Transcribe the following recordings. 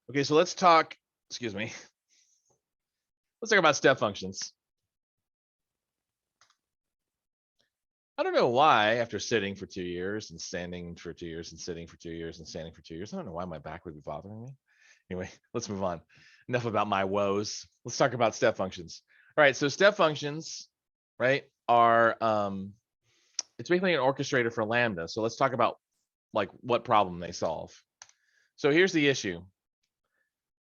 Okay, so let's talk, excuse me. Let's talk about step functions. I don't know why, after sitting for 2 years and standing for 2 years and sitting for 2 years and standing for 2 years, I don't know why my back would be bothering me. Anyway, let's move on. Enough about my woes. Let's talk about step functions. All right, so step functions, right, are it's basically an orchestrator for Lambda. So let's talk about like what problem they solve. So here's the issue.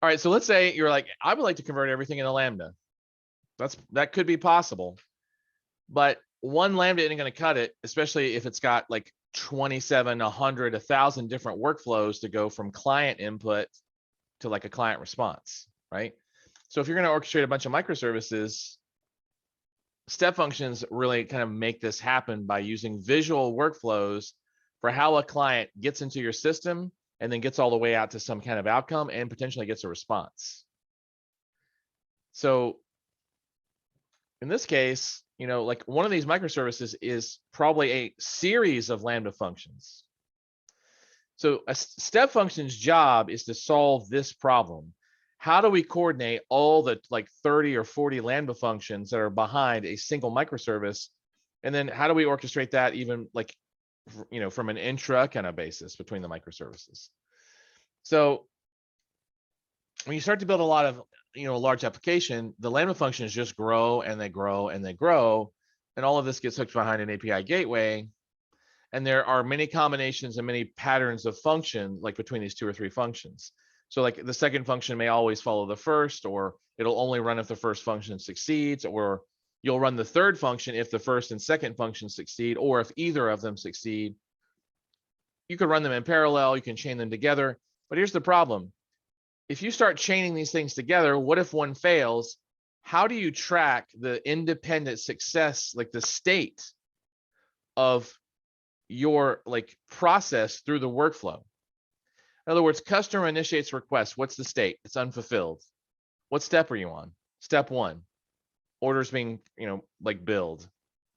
All right, so let's say you're like, I would like to convert everything into Lambda. That could be possible, but one Lambda isn't going to cut it, especially if it's got like 27, 100, 1,000 different workflows to go from client input to like a client response, right? So if you're going to orchestrate a bunch of microservices, step functions really kind of make this happen by using visual workflows for how a client gets into your system and then gets all the way out to some kind of outcome and potentially gets a response. So in this case, like one of these microservices is probably a series of Lambda functions. So a step function's job is to solve this problem. How do we coordinate all the like 30 or 40 Lambda functions that are behind a single microservice? And then how do we orchestrate that even like, from an intra kind of basis between the microservices? So when you start to build a lot of, a large application, the Lambda functions just grow and they grow and they grow. And all of this gets hooked behind an API gateway. And there are many combinations and many patterns of function like between these 2 or 3 functions. So like the second function may always follow the first, or it'll only run if the first function succeeds, or you'll run the third function if the first and second function succeed, or if either of them succeed. You could run them in parallel, you can chain them together. But here's the problem. If you start chaining these things together, what if one fails? How do you track the independent success, like the state of your like process through the workflow? In other words, customer initiates request. What's the state? It's unfulfilled. What step are you on? Step 1, orders being, like billed.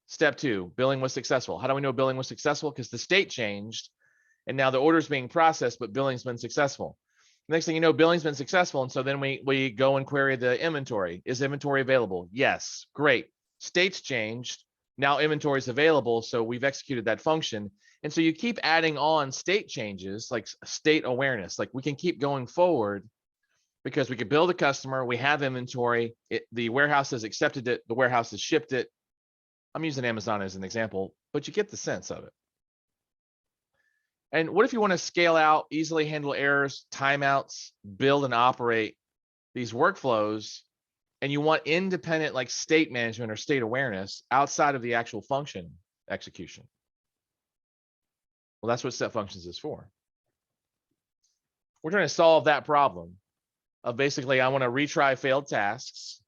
Step 2, billing was successful. How do we know billing was successful? Because the state changed and now the order's being processed, but billing's been successful. Next thing you know, billing's been successful. And so then we go and query the inventory. Is inventory available? Yes, great. State's changed. Now inventory is available. So we've executed that function. And so you keep adding on state changes, like state awareness. Like we can keep going forward because we could build a customer. We have inventory. The warehouse has accepted it. The warehouse has shipped it. I'm using Amazon as an example, but you get the sense of it. And what if you want to scale out, easily handle errors, timeouts, build and operate these workflows, and you want independent like state management or state awareness outside of the actual function execution? Well, that's what step functions is for. We're trying to solve that problem of basically, I want to retry failed tasks.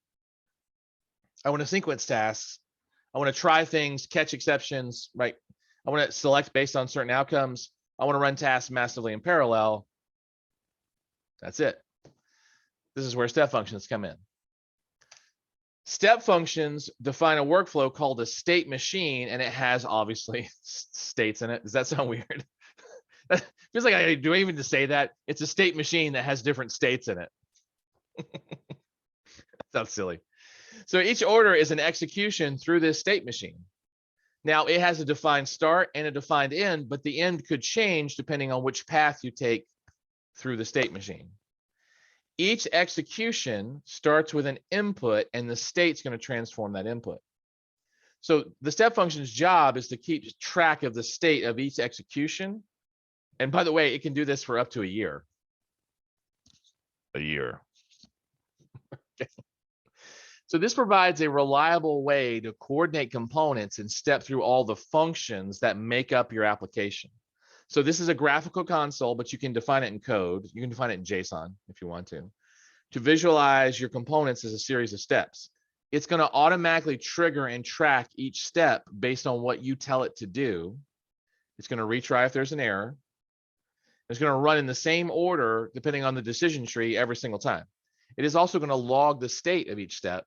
I want to sequence tasks. I want to try things, catch exceptions, right? I want to select based on certain outcomes. I want to run tasks massively in parallel. That's it. This is where step functions come in. Step functions define a workflow called a state machine, and it has obviously states in it. Does that sound weird? It feels like I do even to say that. It's a state machine that has different states in it. Sounds silly. So each order is an execution through this state machine. Now it has a defined start and a defined end, but the end could change depending on which path you take through the state machine. Each execution starts with an input and the state's going to transform that input. So the step function's job is to keep track of the state of each execution. And by the way, it can do this for up to a year. A year. Okay. So this provides a reliable way to coordinate components and step through all the functions that make up your application. So this is a graphical console, but you can define it in code. You can define it in JSON if you want to visualize your components as a series of steps. It's going to automatically trigger and track each step based on what you tell it to do. It's going to retry if there's an error. It's going to run in the same order depending on the decision tree every single time. It is also going to log the state of each step.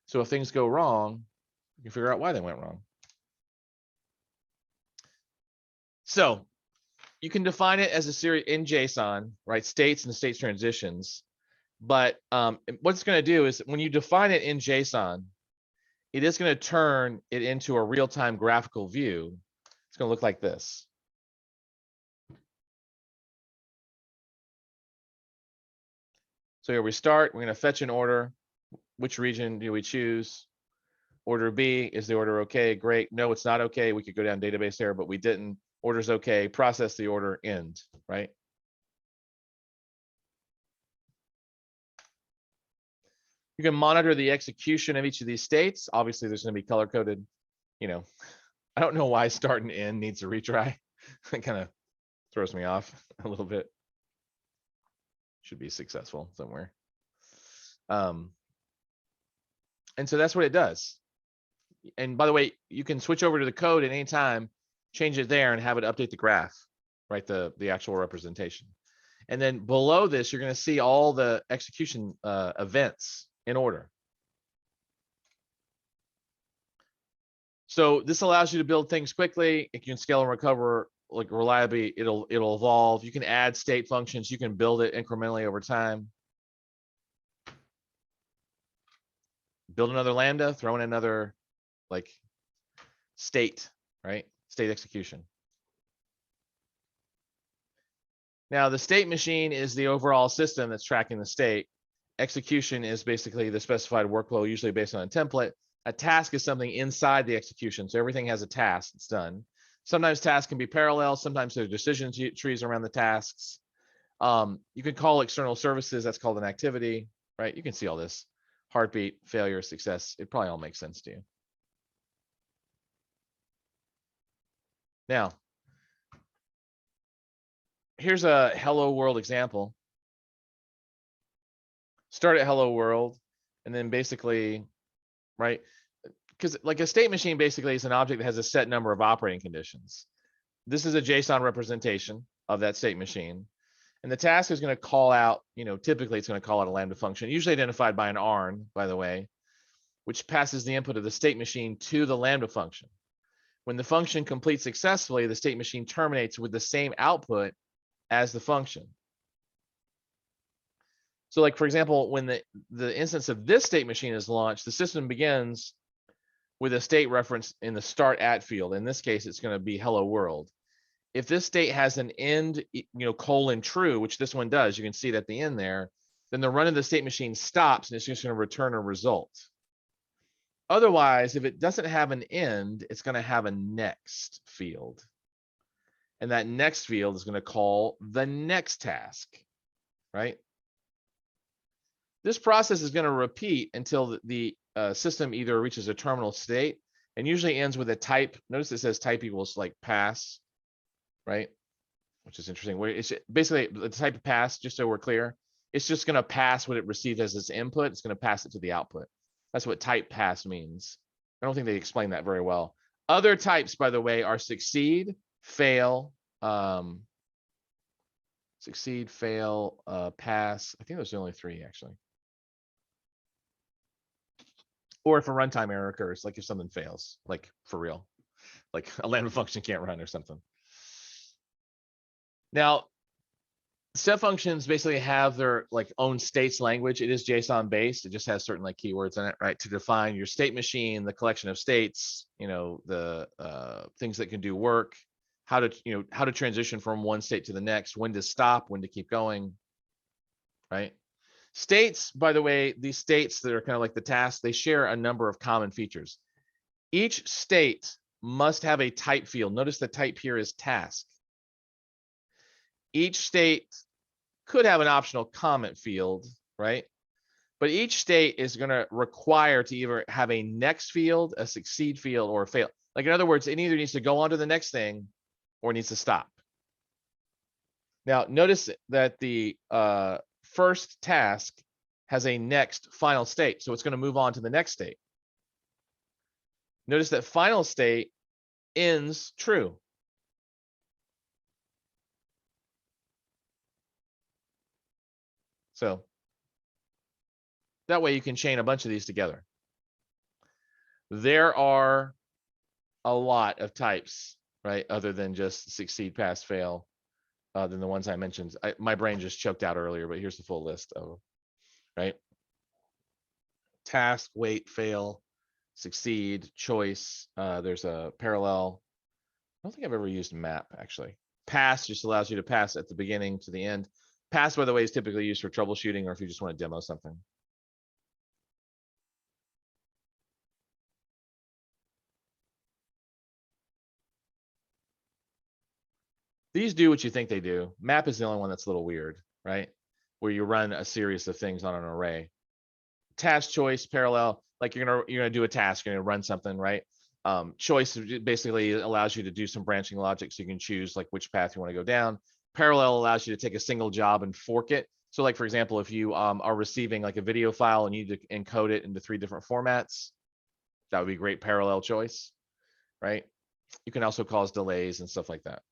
So if things go wrong, you can figure out why they went wrong. So you can define it as a series in JSON, right? States and states transitions. But what it's going to do is when you define it in JSON, it is going to turn it into a real-time graphical view. It's going to look like this. So here we start. We're going to fetch an order. Which region do we choose? Order B. Is the order okay? Great. No, it's not okay. We could go down database error, but we didn't. Order's okay. Process the order. End. Right? You can monitor the execution of each of these states. Obviously, there's going to be color-coded. You know, I don't know why start and end needs a retry. It kind of throws me off a little bit. Should be successful somewhere. And so that's what it does. And by the way, you can switch over to the code at any time, change it there, and have it update the graph, right? The actual representation. And then below this, you're going to see all the execution events in order. So this allows you to build things quickly. It can scale and recover like reliably. It'll evolve. You can add state functions. You can build it incrementally over time. Build another Lambda, throw in another like state, right? State execution. Now the state machine is the overall system that's tracking the state. Execution is basically the specified workflow, usually based on a template. A task is something inside the execution. So everything has a task that's done. Sometimes tasks can be parallel. Sometimes there are decision trees around the tasks. You can call external services. That's called an activity, right? You can see all this. Heartbeat, failure, success. It probably all makes sense to you. Now, here's a hello world example. Start at hello world, and then basically, right? Because like a state machine basically is an object that has a set number of operating conditions. This is a JSON representation of that state machine. And the task is going to call out, typically it's going to call out a Lambda function, usually identified by an ARN, by the way, which passes the input of the state machine to the Lambda function. When the function completes successfully, the state machine terminates with the same output as the function. So like, for example, when the instance of this state machine is launched, the system begins with a state reference in the start at field. In this case, it's going to be hello world. If this state has an end, colon true, which this one does, you can see it at the end there, then the run of the state machine stops and it's just going to return a result. Otherwise, if it doesn't have an end, it's going to have a next field. And that next field is going to call the next task, right? This process is going to repeat until the system either reaches a terminal state and usually ends with a type. Notice it says type equals like pass, right? Which is interesting. It's basically the type of pass, just so we're clear, it's just going to pass what it received as its input. It's going to pass it to the output. That's what type pass means. I don't think they explain that very well. Other types, by the way, are succeed, fail, succeed, fail, pass. I think those are the only three, actually. Or if a runtime error occurs, like if something fails, like for real, like a Lambda function can't run or something. Now, step functions basically have their own states language. It is JSON based. It just has certain keywords in it, right? To define your state machine, the collection of states, the things that can do work, how to transition from one state to the next, when to stop, when to keep going, right? States, by the way, these states that are kind of like the tasks, they share a number of common features. Each state must have a type field. Notice the type here is task. Each state could have an optional comment field, right? But each state is going to require to either have a next field, a succeed field, or a fail. Like in other words, it either needs to go on to the next thing or it needs to stop. Now, notice that the first task has a next final state. So it's going to move on to the next state. Notice that final state ends true. So that way you can chain a bunch of these together. There are a lot of types, right? Other than just succeed, pass, fail. than the ones I mentioned. My brain just choked out earlier, but here's the full list of, right? Task, wait, fail, succeed, choice. There's a parallel. I don't think I've ever used map, actually. Pass just allows you to pass at the beginning to the end. Pass, by the way, is typically used for troubleshooting or if you just want to demo something. These do what you think they do. Map is the only one that's a little weird, right? Where you run a series of things on an array. Task, choice, parallel, like you're gonna do a task, you're gonna run something, right? Choice basically allows you to do some branching logic, so you can choose like which path you want to go down. Parallel allows you to take a single job and fork it. So like, for example, if you are receiving like a video file and you need to encode it into 3 different formats, that would be great parallel choice, right? You can also cause delays and stuff like that.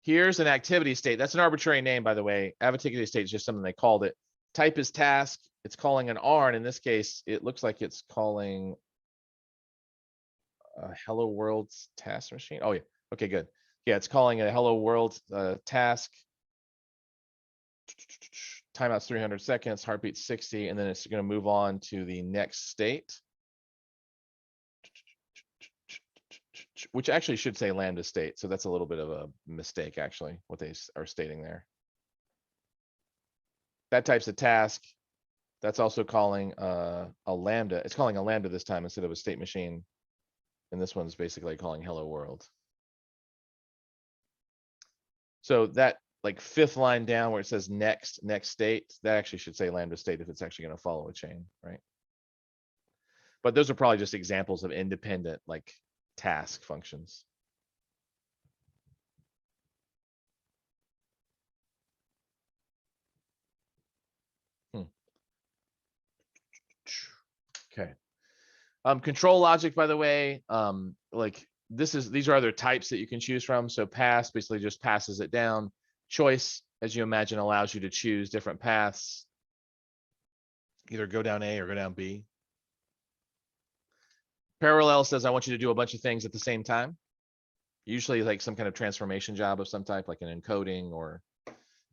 Here's an activity state. That's an arbitrary name, by the way. Activity state is just something they called it. Type is task. It's calling an R, and in this case, it looks like it's calling a hello world task machine. Oh yeah, okay, good. Yeah, it's calling a hello world task. Timeout's 300 seconds, heartbeat 60, and then it's going to move on to the next state, which actually should say lambda state. So that's a little bit of a mistake, actually, what they are stating there. That type's a task. That's also calling a lambda. It's calling a lambda this time instead of a state machine. And this one's basically calling hello world. So that like 5th line down where it says next state, that actually should say lambda state if it's actually going to follow a chain, right? But those are probably just examples of independent like task functions. Okay. Control logic, by the way, like these are other types that you can choose from. So pass basically just passes it down. Choice, as you imagine, allows you to choose different paths. Either go down A or go down B. Parallel says I want you to do a bunch of things at the same time. Usually like some kind of transformation job of some type, like an encoding or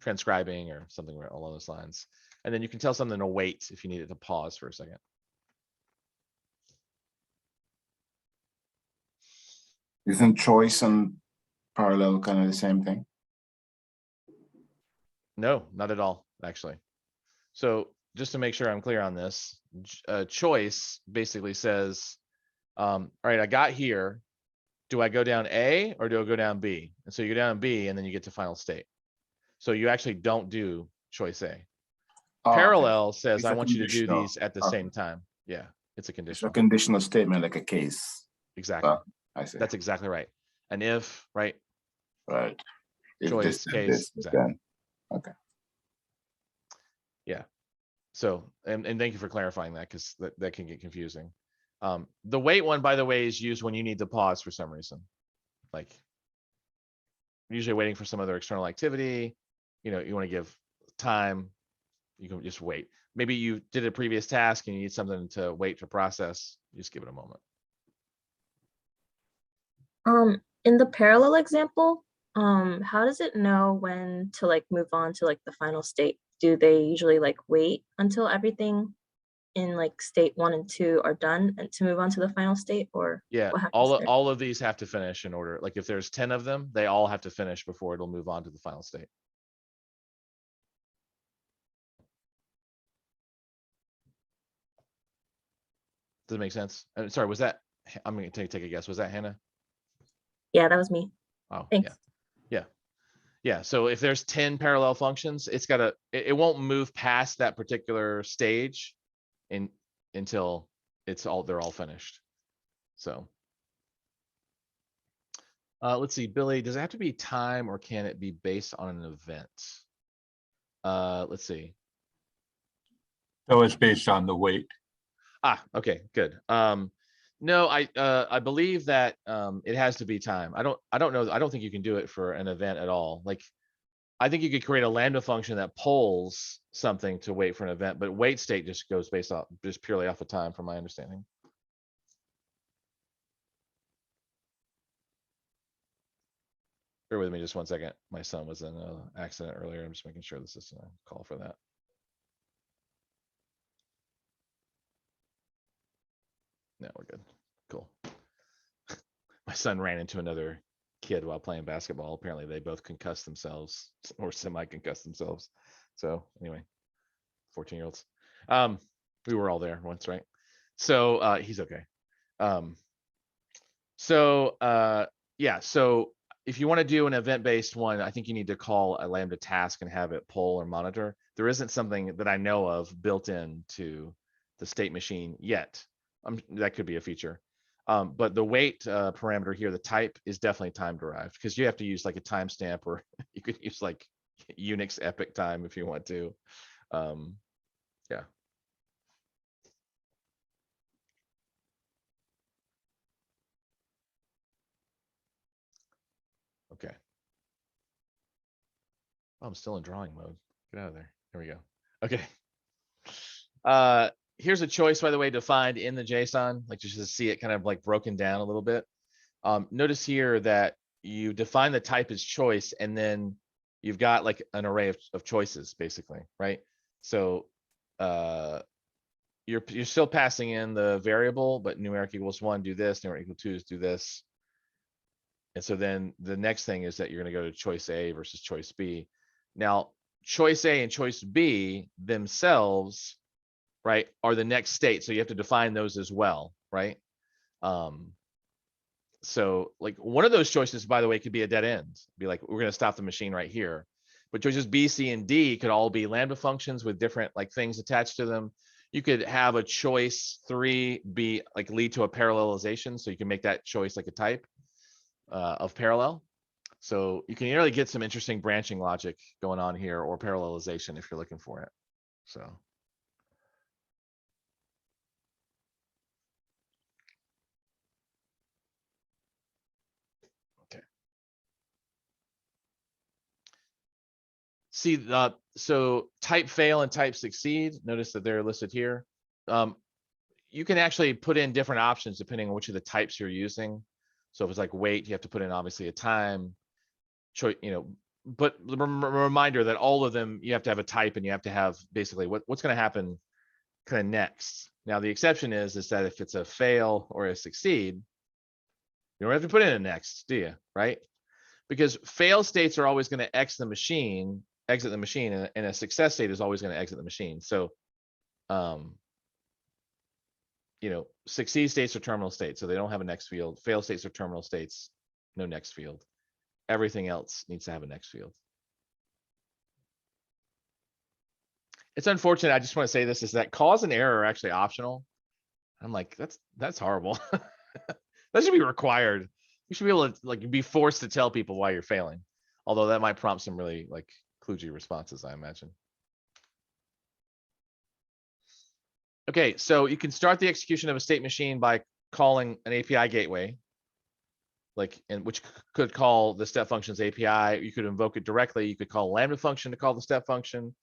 transcribing or something along those lines. And then you can tell something to wait if you need it to pause for a second. Isn't choice and parallel kind of the same thing? No, not at all, actually. So just to make sure I'm clear on this, choice basically says, all right, I got here. Do I go down A or do I go down B? And so you go down B and then you get to final state. So you actually don't do choice A. Oh, Parallel okay. says It's I a want you to do conditional. these at the Okay. same time. Yeah, it's a It's a conditional. conditional statement, like a case. Exactly. I see. That's exactly right. An if, right? Right. If Choice, this, case, this, exactly. then. Okay. Yeah. So, and thank you for clarifying that, because that can get confusing. The wait one, by the way, is used when you need to pause for some reason. Like usually waiting for some other external activity, you know, you want to give time, you can just wait. Maybe you did a previous task and you need something to wait to process, you just give it a moment. In the parallel example, how does it know when to like move on to like the final state? Do they usually like wait until everything in like state 1 and 2 are done and to move on to the final state, or Yeah, what happens there? all of these have to finish in order. Like if there's 10 of them, they all have to finish before it'll move on to the final state. Does it make sense? Sorry, was that, I'm gonna take a guess. Was that Hannah? Yeah, that was me. Oh, Thanks. yeah. Yeah, so if there's 10 parallel functions, it's gotta, it won't move past that particular stage until they're all finished. So let's see, Billy, does it have to be time or can it be based on an event? Let's see. So it's based on the weight. Okay, good. No, I believe that it has to be time. I don't know. I don't think you can do it for an event at all. Like, I think you could create a lambda function that polls something to wait for an event, but wait state just goes based off just purely off of time, from my understanding. Bear with me just one second. My son was in an accident earlier. I'm just making sure this is a call for that. No, we're good. Cool. My son ran into another kid while playing basketball. Apparently they both concussed themselves or semi-concussed themselves. So anyway, 14-year-olds. We were all there once, right? So he's okay. Yeah, so if you want to do an event-based one, I think you need to call a Lambda task and have it poll or monitor. There isn't something that I know of built into the state machine yet. That could be a feature. But the wait parameter here, the type, is definitely time derived, because you have to use like a timestamp, or you could use like Unix epic time if you want to. Yeah. Okay. Oh, I'm still in drawing mode. Get out of there. There we go. Okay. Here's a choice, by the way, defined in the JSON, like just to see it kind of like broken down a little bit. Notice here that you define the type as choice, and then you've got like an array of choices, basically, right? So you're still passing in the variable, but numeric equals 1, do this, numeric equal 2 is do this. And so then the next thing is that you're going to go to choice A versus choice B. Now, choice A and choice B themselves, right, are the next state. So you have to define those as well, right? So like one of those choices, by the way, could be a dead end. Be like, we're going to stop the machine right here. But choices B, C, and D could all be Lambda functions with different like things attached to them. You could have a choice 3 be like lead to a parallelization. So you can make that choice like a type of parallel. So you can really get some interesting branching logic going on here, or parallelization if you're looking for it. So. Okay. See, so type fail and type succeed, notice that they're listed here. You can actually put in different options depending on which of the types you're using. So if it's like wait, you have to put in obviously a time choice, but reminder that all of them, you have to have a type, and you have to have basically what's going to happen kind of next. Now, the exception is that if it's a fail or a succeed, you don't have to put in a next, do you? Right? Because fail states are always going to exit the machine, and a success state is always going to exit the machine. So, succeed states are terminal states, so they don't have a next field. Fail states are terminal states, no next field. Everything else needs to have a next field. It's unfortunate. I just want to say this is that cause and error are actually optional. I'm like, that's horrible. That should be required. You should be able to like be forced to tell people why you're failing. Although that might prompt some really like kludgy responses, I imagine. Okay, so you can start the execution of a state machine by calling an API gateway, which could call the step functions API. You could invoke it directly. You could call a Lambda function to call the step function,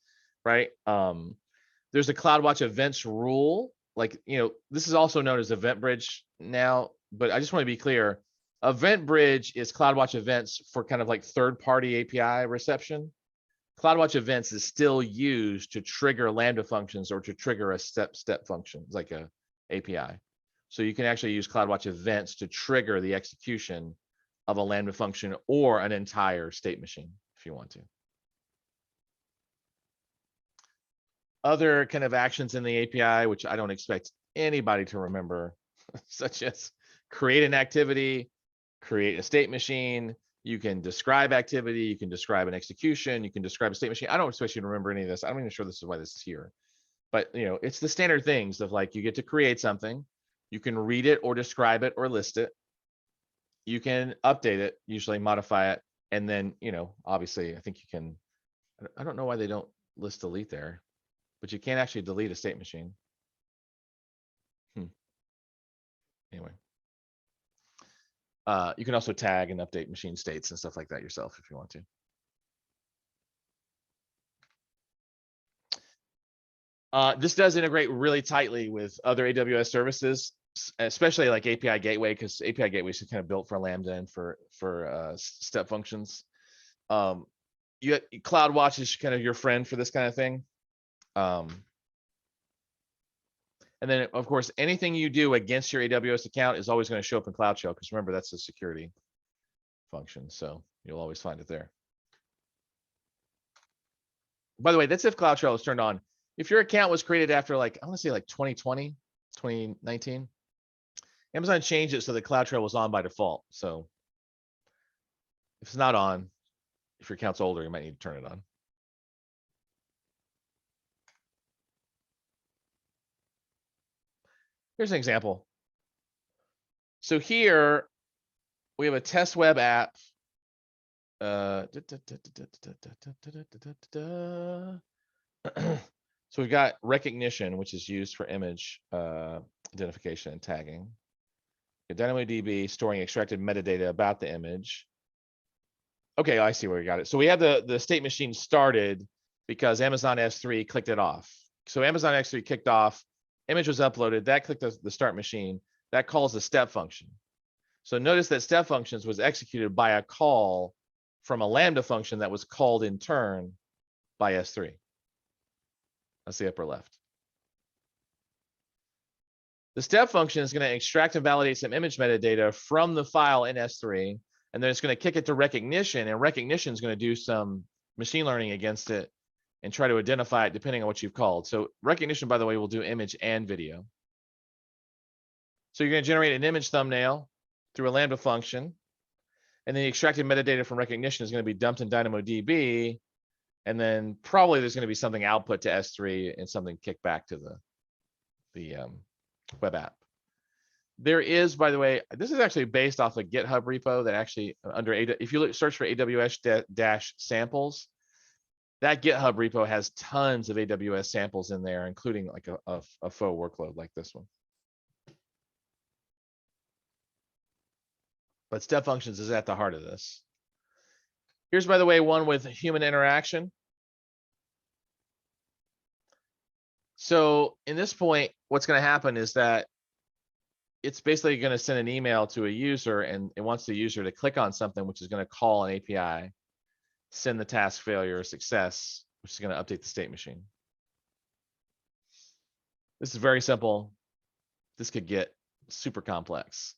right? There's a CloudWatch events rule. This is also known as Event Bridge now, but I just want to be clear. Event Bridge is CloudWatch events for kind of like third-party API reception. CloudWatch events is still used to trigger Lambda functions or to trigger a step function, like a API. So you can actually use CloudWatch events to trigger the execution of a Lambda function or an entire state machine if you want to. Other kind of actions in the API, which I don't expect anybody to remember, such as create an activity, create a state machine. You can describe activity, you can describe an execution, you can describe a state machine. I don't expect you to remember any of this. I'm not even sure this is why this is here. But it's the standard things of like you get to create something, you can read it or describe it or list it. You can update it, usually modify it, and then obviously I think you can. I don't know why they don't list delete there, but you can't actually delete a state machine. Anyway. You can also tag and update machine states and stuff like that yourself if you want to. This does integrate really tightly with other AWS services. especially like API gateway, because API gateway is kind of built for Lambda and for step functions. CloudWatch is kind of your friend for this kind of thing. And then of course, anything you do against your AWS account is always going to show up in Cloud Shell, because remember, that's a security function. So you'll always find it there. By the way, that's if Cloud Shell is turned on. If your account was created after like, I want to say like 2020, 2019, Amazon changed it so that Cloud Shell was on by default. So if it's not on, if your account's older, you might need to turn it on. Here's an example. So here we have a test web app. So we've got recognition, which is used for image identification and tagging. DynamoDB storing extracted metadata about the image. Okay, I see where we got it. So we have the state machine started because Amazon S3 clicked it off. So Amazon S3 kicked off, image was uploaded, that clicked the start machine, that calls the step function. So notice that step functions was executed by a call from a Lambda function that was called in turn by S3. That's the upper left. The step function is going to extract and validate some image metadata from the file in S3, and then it's going to kick it to recognition, and recognition is going to do some machine learning against it and try to identify it depending on what you've called. So recognition, by the way, will do image and video. So you're going to generate an image thumbnail through a Lambda function, and then the extracted metadata from recognition is going to be dumped in DynamoDB, and then probably there's going to be something output to S3 and something kicked back to the web app. There is, by the way, this is actually based off a GitHub repo that actually under if you search for AWS samples, that GitHub repo has tons of AWS samples in there, including like a faux workload like this one. But step functions is at the heart of this. Here's, by the way, one with human interaction. So in this point, what's going to happen is that it's basically going to send an email to a user, and it wants the user to click on something, which is going to call an API, send the task failure or success, which is going to update the state machine. This is very simple. This could get super complex.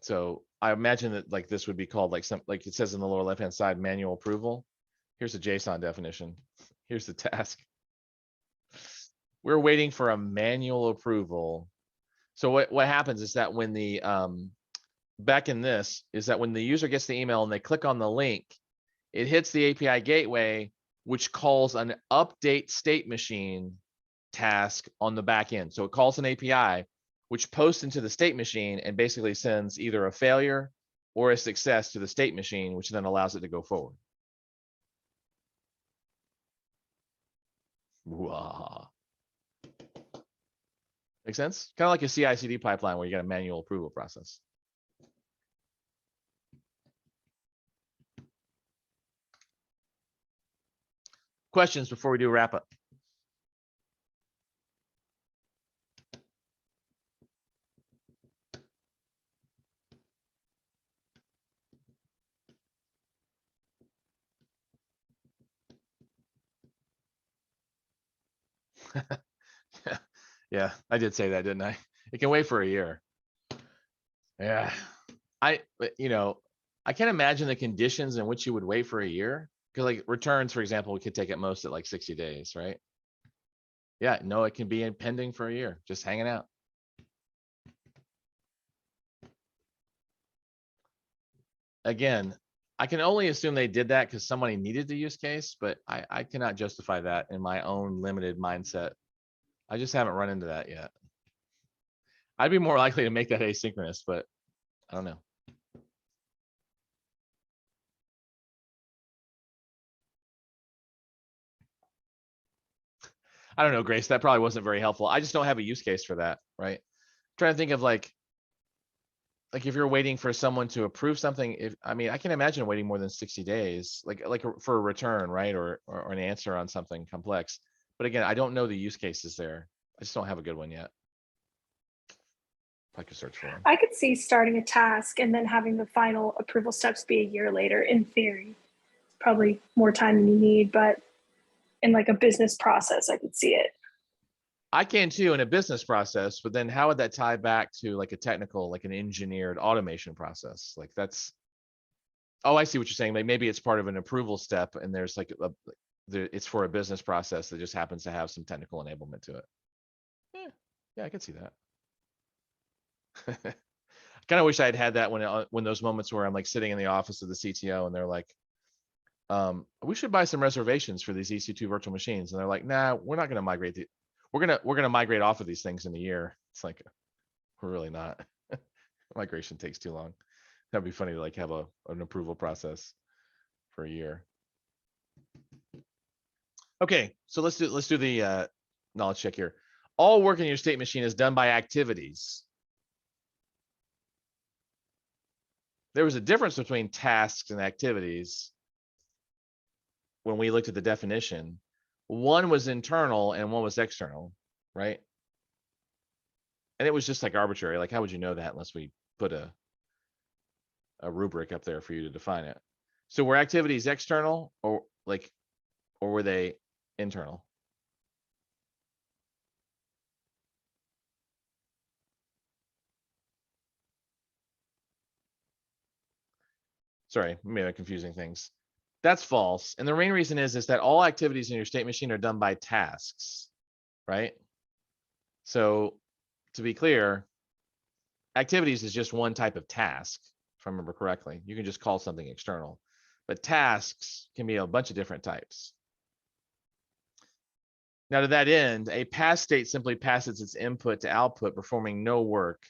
So I imagine that like this would be called like like it says in the lower left-hand side, manual approval. Here's a JSON definition. Here's the task. We're waiting for a manual approval. So what happens is that when the back in this is that when the user gets the email and they click on the link, it hits the API gateway, which calls an update state machine task on the back end. So it calls an API, which posts into the state machine and basically sends either a failure or a success to the state machine, which then allows it to go forward. Wow. Make sense? Kind of like a CI/CD pipeline where you got a manual approval process. Questions before we do wrap up? Yeah, I did say that, didn't I? It can wait for a year. Yeah, I can't imagine the conditions in which you would wait for a year. Because like returns, for example, we could take at most at like 60 days, right? Yeah, no, it can be pending for a year, just hanging out. Again, I can only assume they did that because somebody needed the use case, but I cannot justify that in my own limited mindset. I just haven't run into that yet. I'd be more likely to make that asynchronous, but I don't know. I don't know, Grace, that probably wasn't very helpful. I just don't have a use case for that, right? I'm trying to think of like if you're waiting for someone to approve something, I mean, I can imagine waiting more than 60 days, like for a return, right? Or an answer on something complex. But again, I don't know the use cases there. I just don't have a good one yet. I could search for one. I could see starting a task and then having the final approval steps be a year later, in theory. Probably more time than you need, but in like a business process, I could see it. I can too in a business process, but then how would that tie back to like a technical, like an engineered automation process? Like that's, oh, I see what you're saying. Like maybe it's part of an approval step and there's like it's for a business process that just happens to have some technical enablement to it. Yeah, I could see that. I kind of wish I had had that when those moments where I'm like sitting in the office of the CTO and they're like, we should buy some reservations for these EC2 virtual machines. And they're like, nah, we're not going to migrate. We're going to migrate off of these things in a year. It's like, we're really not. Migration takes too long. That'd be funny to like have an approval process for a year. Okay, so let's do the knowledge check here. All work in your state machine is done by activities. There was a difference between tasks and activities when we looked at the definition. One was internal and one was external, right? And it was just like arbitrary. Like, how would you know that unless we put a rubric up there for you to define it? So were activities external or were they internal? Sorry, maybe I'm confusing things. That's false. And the main reason is that all activities in your state machine are done by tasks, right? So to be clear, activities is just one type of task, if I remember correctly. You can just call something external, but tasks can be a bunch of different types. Now to that end, a past state simply passes its input to output, performing no work.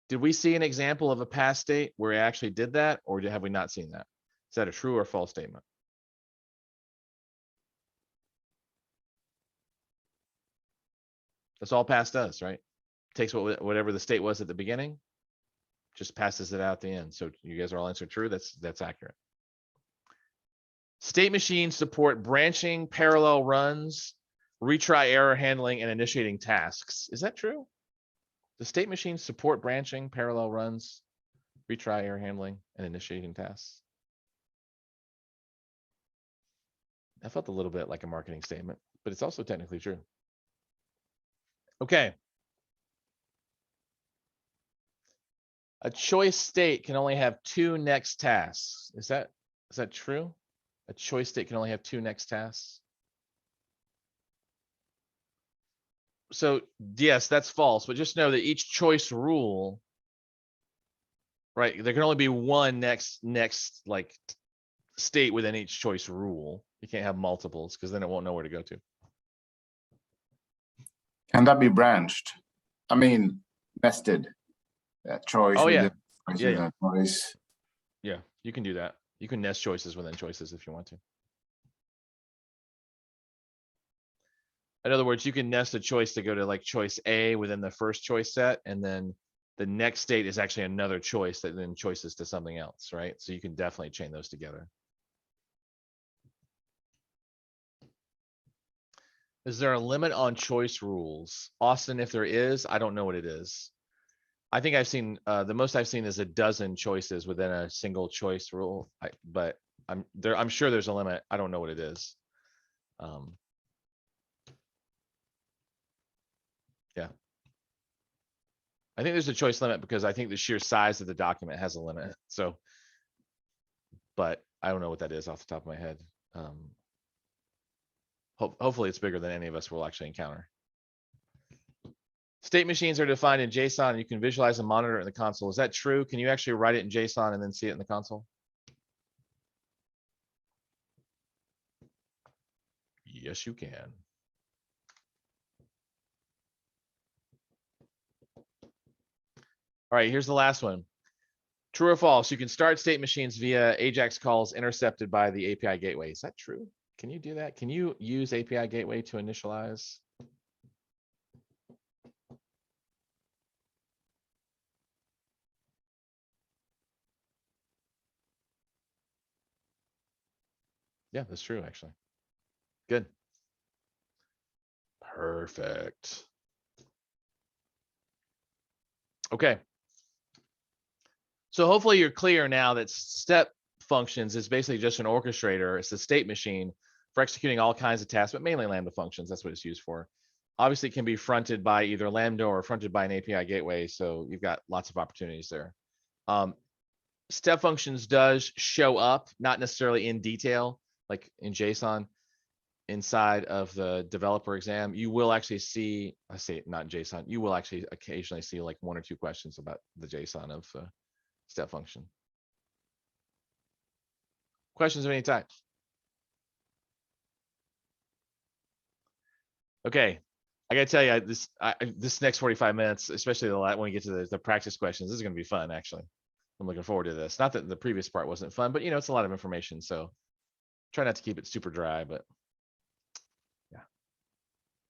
Did we see an example of a past state where it actually did that, or have we not seen that? Is that a true or false statement? That's all past does, right? Takes whatever the state was at the beginning, just passes it out at the end. So you guys are all answered true. That's accurate. State machines support branching, parallel runs, retry error handling, and initiating tasks. Is that true? The state machines support branching, parallel runs, retry error handling, and initiating tasks. That felt a little bit like a marketing statement, but it's also technically true. Okay. A choice state can only have two next tasks. Is that true? A choice state can only have two next tasks. So yes, that's false, but just know that each choice rule, right? There can only be one next like state within each choice rule. You can't have multiples because then it won't know where to go to. Can that be branched? I mean, nested. Choice. Oh yeah, yeah. Choice. Yeah, you can do that. You can nest choices within choices if you want to. In other words, you can nest a choice to go to like choice A within the first choice set, and then the next state is actually another choice that then choices to something else, right? So you can definitely chain those together. Is there a limit on choice rules? Austin, if there is, I don't know what it is. I think I've seen, the most I've seen is a dozen choices within a single choice rule, but I'm sure there's a limit. I don't know what it is. Yeah. I think there's a choice limit because I think the sheer size of the document has a limit. So, but I don't know what that is off the top of my head. Hopefully it's bigger than any of us will actually encounter. State machines are defined in JSON and you can visualize and monitor it in the console. Is that true? Can you actually write it in JSON and then see it in the console? Yes, you can. All right, here's the last one. True or false? You can start state machines via AJAX calls intercepted by the API gateway. Is that true? Can you do that? Can you use API gateway to initialize? Yeah, that's true, actually. Good. Perfect. Okay, So hopefully you're clear now that step functions is basically just an orchestrator. It's a state machine for executing all kinds of tasks, but mainly Lambda functions. That's what it's used for. Obviously, it can be fronted by either Lambda or fronted by an API gateway. So you've got lots of opportunities there. Step functions does show up, not necessarily in detail, like in JSON inside of the developer exam. You will actually see, I say not in JSON, you will actually occasionally see like 1 or 2 questions about the JSON of step function. Questions of any type? Okay, I gotta tell you, this next 45 minutes, especially when we get to the practice questions, this is gonna be fun, actually. I'm looking forward to this. Not that the previous part wasn't fun, but it's a lot of information, so try not to keep it super dry, but